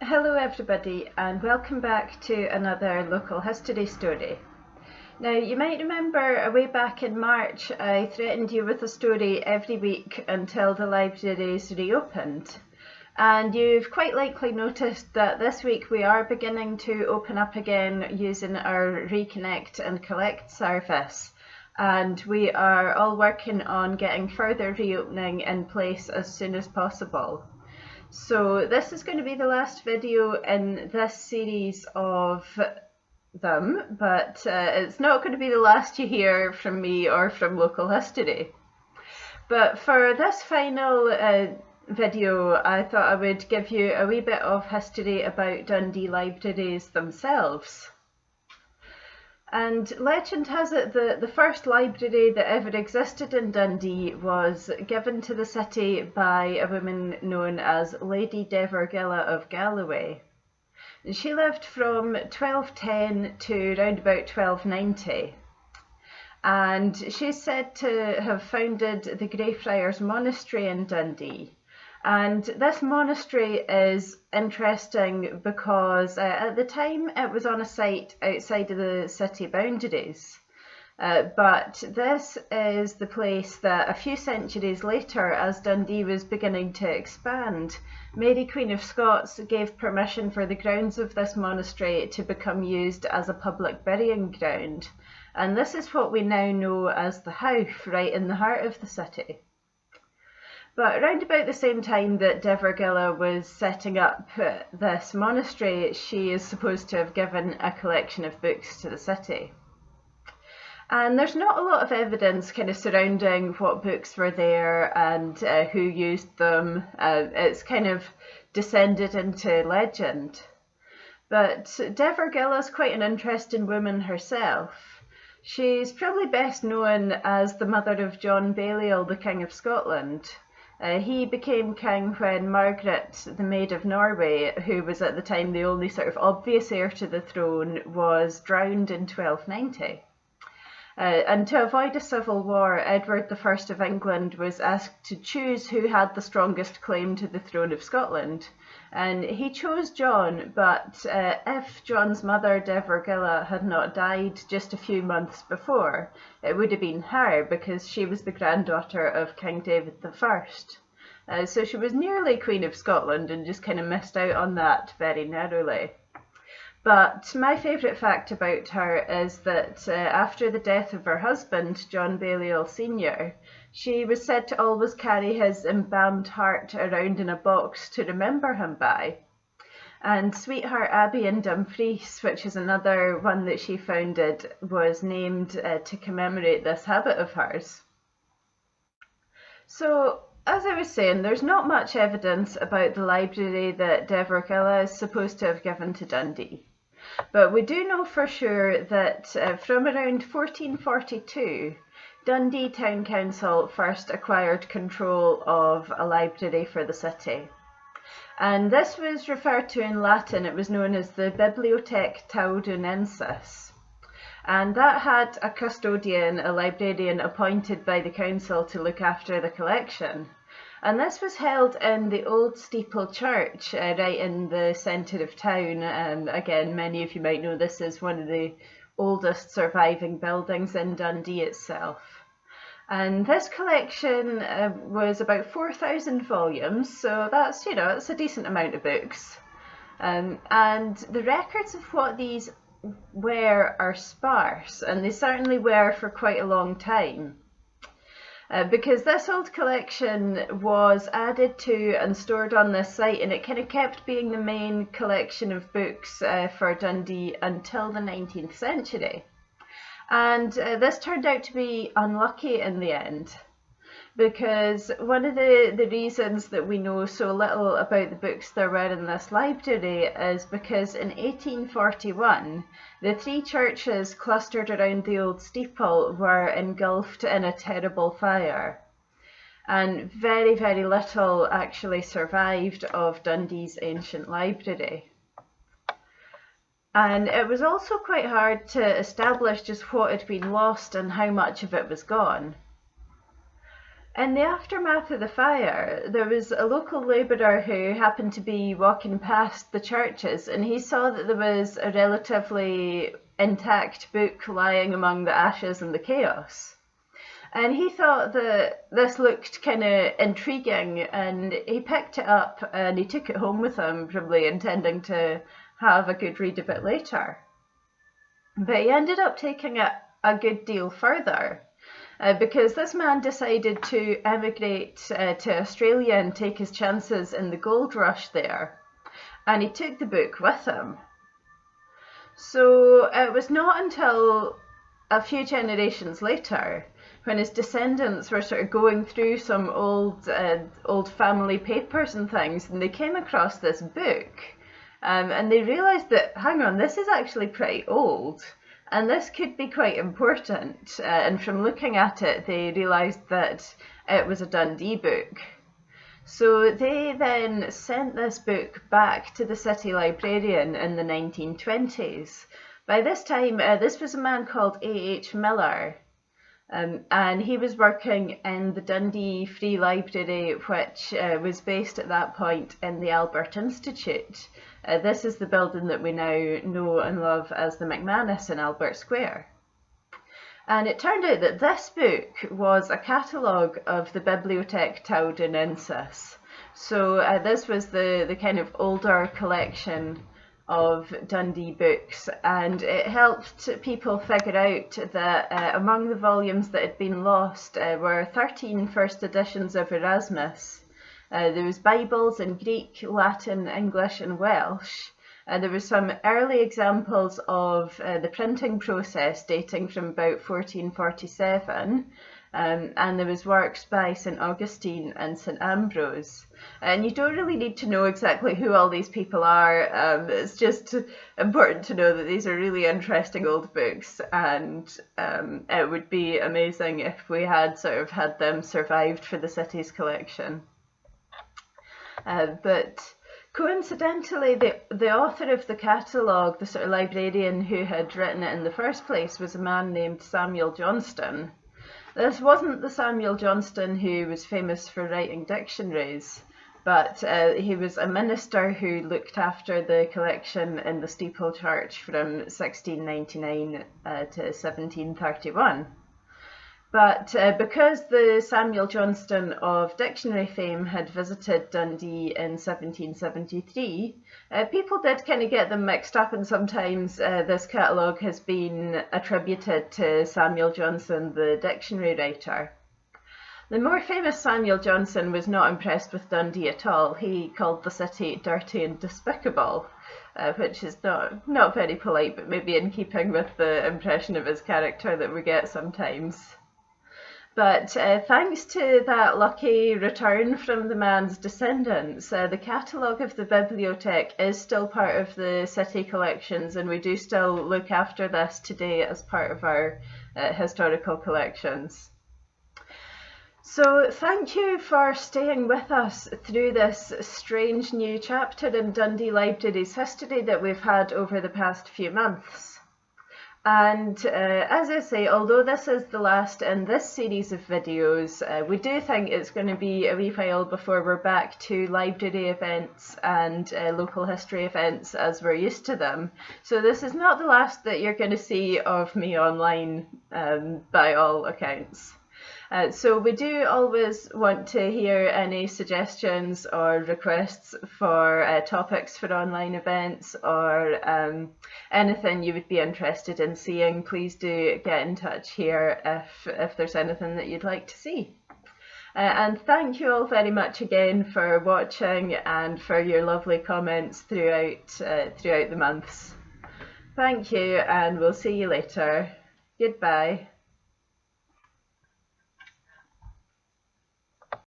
Hello everybody and welcome back to another local history story. Now you might remember way back in March I threatened you with a story every week until the libraries reopened, and you've quite likely noticed that this week we are beginning to open up again using our Reconnect and Collect service, and we are all working on getting further reopening in place as soon as possible. So this is going to be the last video in this series of them, but it's not going to be the last you hear from me or from local history. But for this final video, I thought I would give you a wee bit of history about Dundee Libraries themselves. And legend has it that the first library that ever existed in Dundee was given to the city by a woman known as Lady Devergilla of Galloway. And she lived from 1210 to around about 1290. And she's said to have founded the Greyfriars Monastery in Dundee. And this monastery is interesting because at the time it was on a site outside of the city boundaries. But this is the place that a few centuries later, as Dundee was beginning to expand, Mary Queen of Scots gave permission for the grounds of this monastery to become used as a public burying ground. And this is what we now know as the Howff, right in the heart of the city. But around about the same time that Devergilla was setting up this monastery, she is supposed to have given a collection of books to the city. And there's not a lot of evidence kind of surrounding what books were there and who used them. It's kind of descended into legend. But Devergilla is quite an interesting woman herself. She's probably best known as the mother of John Balliol, the King of Scotland. He became king when Margaret, the Maid of Norway, who was at the time the only sort of obvious heir to the throne, was drowned in 1290. And to avoid a civil war, Edward I of England was asked to choose who had the strongest claim to the throne of Scotland. And he chose John, but if John's mother, Devergilla, had not died just a few months before, it would have been her, because she was the granddaughter of King David I. So she was nearly Queen of Scotland and just kind of missed out on that very narrowly. But my favourite fact about her is that after the death of her husband, John Balliol Sr., she was said to always carry his embalmed heart around in a box to remember him by. And Sweetheart Abbey in Dumfries, which is another one that she founded, was named to commemorate this habit of hers. So, as I was saying, there's not much evidence about the library that Devergilla is supposed to have given to Dundee. But we do know for sure that from around 1442, Dundee Town Council first acquired control of a library for the city. And this was referred to in Latin, it was known as the Bibliothèque Taudunensis. And that had a custodian, a librarian appointed by the council to look after the collection. And this was held in the old steeple church right in the centre of town. And again, many of you might know this is one of the oldest surviving buildings in Dundee itself. And this collection was about 4,000 volumes, so that's, it's a decent amount of books. And the records of what these were are sparse, and they certainly were for quite a long time. Because this old collection was added to and stored on this site, and it kind of kept being the main collection of books for Dundee until the 19th century. And this turned out to be unlucky in the end, because one of the reasons that we know so little about the books there were in this library is because in 1841, the three churches clustered around the old steeple were engulfed in a terrible fire. And very, very little actually survived of Dundee's ancient library. And it was also quite hard to establish just what had been lost and how much of it was gone. In the aftermath of the fire, there was a local labourer who happened to be walking past the churches, and he saw that there was a relatively intact book lying among the ashes and the chaos. And he thought that this looked kind of intriguing, and he picked it up and he took it home with him, probably intending to have a good read of it later. But he ended up taking it a good deal further. Because this man decided to emigrate to Australia and take his chances in the gold rush there, and he took the book with him. So it was not until a few generations later, when his descendants were sort of going through some old family papers and things, and they came across this book, and they realised that, hang on, this is actually pretty old. And this could be quite important, and from looking at it, they realised that it was a Dundee book. So they then sent this book back to the city librarian in the 1920s. By this time, this was a man called A.H. Miller, and he was working in the Dundee Free Library, which was based at that point in the Albert Institute. This is the building that we now know and love as the McManus in Albert Square. And it turned out that this book was a catalogue of the Bibliothèque Taudinensis. So this was the kind of older collection of Dundee books, and it helped people figure out that among the volumes that had been lost were 13 first editions of Erasmus. There was Bibles in Greek, Latin, English and Welsh. There were some early examples of the printing process dating from about 1447, and there was works by St Augustine and St Ambrose. And you don't really need to know exactly who all these people are, it's just important to know that these are really interesting old books, and it would be amazing if we had sort of had them survived for the city's collection. But coincidentally, the author of the catalogue, the sort of librarian who had written it in the first place, was a man named Samuel Johnston. This wasn't the Samuel Johnston who was famous for writing dictionaries, but he was a minister who looked after the collection in the Steeple Church from 1699 to 1731. But because the Samuel Johnston of dictionary fame had visited Dundee in 1773, people did kind of get them mixed up, and sometimes this catalogue has been attributed to Samuel Johnson, the dictionary writer. The more famous Samuel Johnson was not impressed with Dundee at all. He called the city dirty and despicable, which is not very polite, but maybe in keeping with the impression of his character that we get sometimes. But thanks to that lucky return from the man's descendants, the catalogue of the Bibliothèque is still part of the city collections, and we do still look after this today as part of our historical collections. So thank you for staying with us through this strange new chapter in Dundee Libraries history that we've had over the past few months. And as I say, although this is the last in this series of videos, we do think it's going to be a wee while before we're back to library events and local history events as we're used to them. So this is not the last that you're going to see of me online, by all accounts. So we do always want to hear any suggestions or requests for topics for online events, or anything you would be interested in seeing. Please do get in touch here if there's anything that you'd like to see. And thank you all very much again for watching and for your lovely comments throughout the months. Thank you, and we'll see you later. Goodbye.